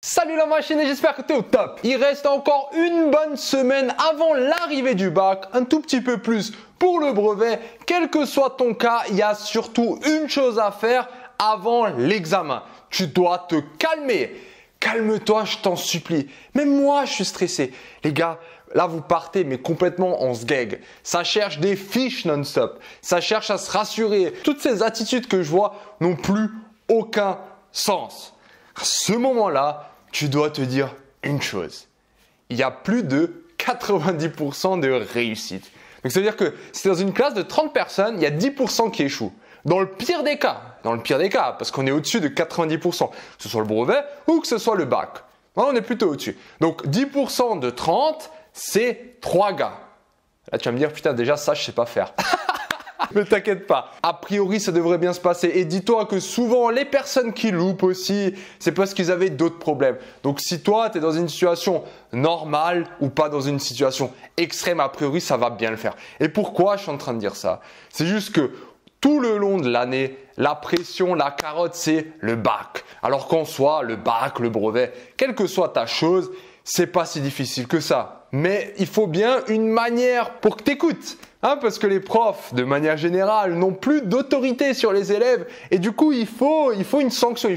Salut la machine et j'espère que tu es au top. Il reste encore une bonne semaine avant l'arrivée du bac, un tout petit peu plus pour le brevet. Quel que soit ton cas, il y a surtout une chose à faire avant l'examen. Tu dois te calmer. Calme-toi, je t'en supplie. Même moi, je suis stressé. Les gars, là, vous partez, mais complètement en sgeg. Ça cherche des fiches non-stop. Ça cherche à se rassurer. Toutes ces attitudes que je vois n'ont plus aucun sens. À ce moment-là, tu dois te dire une chose. Il y a plus de 90% de réussite. Donc, ça veut dire que si dans une classe de 30 personnes, il y a 10% qui échouent. Dans le pire des cas, parce qu'on est au-dessus de 90%, que ce soit le brevet ou que ce soit le bac. Là, on est plutôt au-dessus. Donc, 10% de 30, c'est 3 gars. Là, tu vas me dire, putain, déjà, ça, je sais pas faire. Ne t'inquiète pas, a priori ça devrait bien se passer et dis-toi que souvent les personnes qui loupent aussi, c'est parce qu'ils avaient d'autres problèmes. Donc si toi tu es dans une situation normale ou pas dans une situation extrême, a priori ça va bien le faire. Et pourquoi je suis en train de dire ça? C'est juste que tout le long de l'année, la pression, la carotte, c'est le bac. Alors qu'en soit le bac, le brevet, quelle que soit ta chose, c'est pas si difficile que ça. Mais il faut bien une manière pour que tu écoutes. Parce que les profs, de manière générale, n'ont plus d'autorité sur les élèves et du coup, il faut une sanction.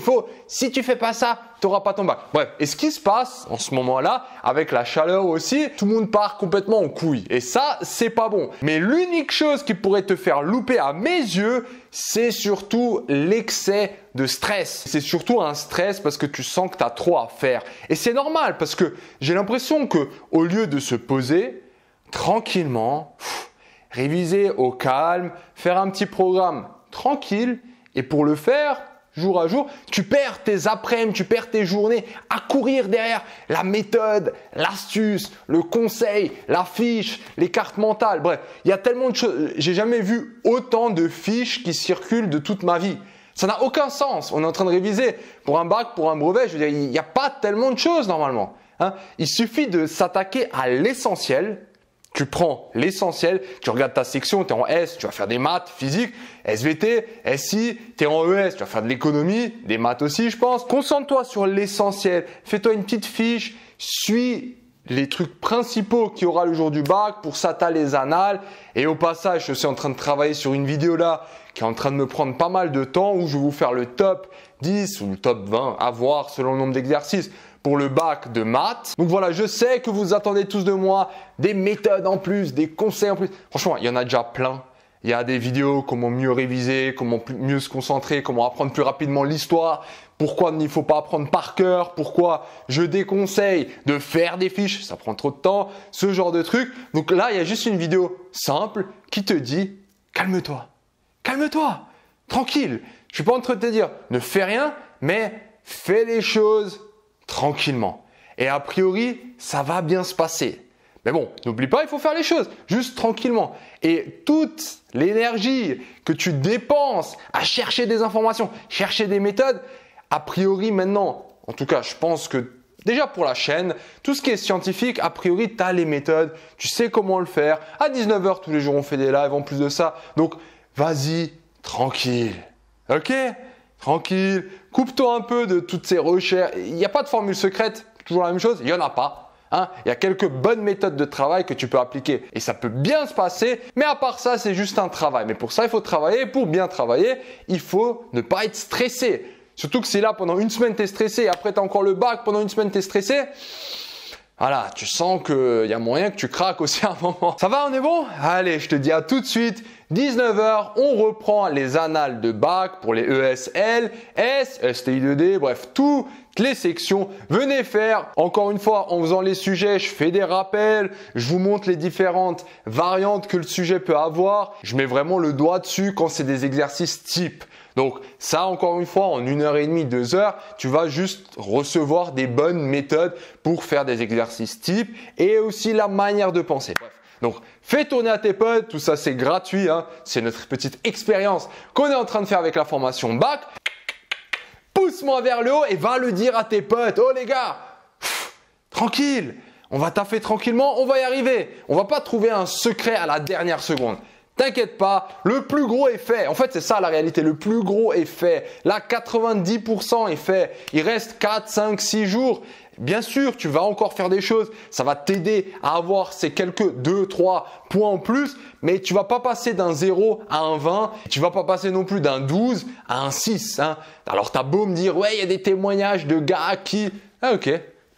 Si tu fais pas ça, tu n'auras pas ton bac. Bref, et ce qui se passe en ce moment-là, avec la chaleur aussi, tout le monde part complètement en couille. Et ça, c'est pas bon. Mais l'unique chose qui pourrait te faire louper à mes yeux, c'est surtout l'excès de stress. C'est surtout un stress parce que tu sens que tu as trop à faire. Et c'est normal parce que j'ai l'impression que au lieu de se poser tranquillement, réviser au calme, faire un petit programme tranquille et pour le faire jour à jour, tu perds tes après-midi, tu perds tes journées à courir derrière la méthode, l'astuce, le conseil, la fiche, les cartes mentales. Bref, il y a tellement de choses. J'ai jamais vu autant de fiches qui circulent de toute ma vie. Ça n'a aucun sens. On est en train de réviser pour un bac, pour un brevet. Je veux dire, il n'y a pas tellement de choses normalement. Il suffit de s'attaquer à l'essentiel. Tu prends l'essentiel, tu regardes ta section, tu es en S, tu vas faire des maths, physique, SVT, SI, tu es en ES, tu vas faire de l'économie, des maths aussi je pense. Concentre-toi sur l'essentiel, fais-toi une petite fiche, suis les trucs principaux qu'il y aura le jour du bac, pour ça tu as les annales. Et au passage, je suis en train de travailler sur une vidéo là qui est en train de me prendre pas mal de temps où je vais vous faire le top 10 ou le top 20 à voir selon le nombre d'exercices pour le bac de maths. Donc voilà, je sais que vous attendez tous de moi des méthodes en plus, des conseils en plus. Franchement, il y en a déjà plein. Il y a des vidéos, comment mieux réviser, comment mieux se concentrer, comment apprendre plus rapidement l'histoire, pourquoi il ne faut pas apprendre par cœur, pourquoi je déconseille de faire des fiches, ça prend trop de temps, ce genre de trucs. Donc là, il y a juste une vidéo simple qui te dit « Calme-toi, calme-toi, tranquille ». Je suis pas en train de te dire « Ne fais rien, mais fais les choses tranquillement. Et a priori, ça va bien se passer. Mais bon, n'oublie pas, il faut faire les choses juste tranquillement. Et toute l'énergie que tu dépenses à chercher des informations, chercher des méthodes, a priori maintenant, en tout cas, je pense que déjà pour la chaîne, tout ce qui est scientifique, a priori, tu as les méthodes, tu sais comment le faire. À 19h, tous les jours, on fait des lives en plus de ça. Donc, vas-y, tranquille. Ok ? Tranquille, coupe-toi un peu de toutes ces recherches. Il n'y a pas de formule secrète, toujours la même chose, il n'y en a pas. Il y a quelques bonnes méthodes de travail que tu peux appliquer et ça peut bien se passer, mais à part ça, c'est juste un travail. Mais pour ça, il faut travailler. Pour bien travailler, il faut ne pas être stressé. Surtout que si là, pendant une semaine, tu es stressé et après, tu as encore le bac, pendant une semaine, tu es stressé. Voilà, tu sens qu'il y a moyen que tu craques aussi à un moment. Ça va, on est bon? Allez, je te dis à tout de suite. 19h, on reprend les annales de bac pour les ESL, S, STI2D, bref, toutes les sections. Venez faire, encore une fois, en faisant les sujets, je fais des rappels, je vous montre les différentes variantes que le sujet peut avoir. Je mets vraiment le doigt dessus quand c'est des exercices types. Donc ça, encore une fois, en 1h30, 2h, tu vas juste recevoir des bonnes méthodes pour faire des exercices types et aussi la manière de penser. Bref. Donc, fais tourner à tes potes, tout ça c'est gratuit, c'est notre petite expérience qu'on est en train de faire avec la formation bac. Pousse-moi vers le haut et va le dire à tes potes. Oh les gars, tranquille, on va taffer tranquillement, on va y arriver. On va pas trouver un secret à la dernière seconde. t'inquiète pas, le plus gros est fait. En fait, c'est ça la réalité, le plus gros est fait. Là, 90% est fait. Il reste 4, 5, 6 jours. Bien sûr, tu vas encore faire des choses. Ça va t'aider à avoir ces quelques 2, 3 points en plus. Mais tu vas pas passer d'un 0 à un 20. Tu vas pas passer non plus d'un 12 à un 6. Hein. Alors, t'as beau me dire, ouais, il y a des témoignages de gars qui… Ah, ok.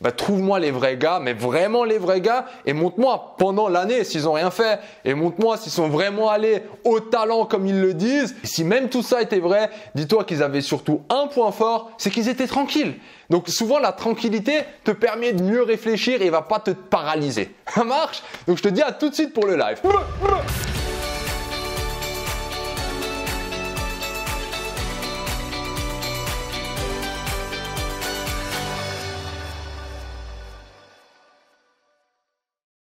Bah, trouve-moi les vrais gars, mais vraiment les vrais gars, et montre-moi pendant l'année s'ils ont rien fait, et montre-moi s'ils sont vraiment allés au talent comme ils le disent. Et si même tout ça était vrai, dis-toi qu'ils avaient surtout un point fort, c'est qu'ils étaient tranquilles. Donc souvent la tranquillité te permet de mieux réfléchir et va pas te paralyser. Ça marche? Donc je te dis à tout de suite pour le live.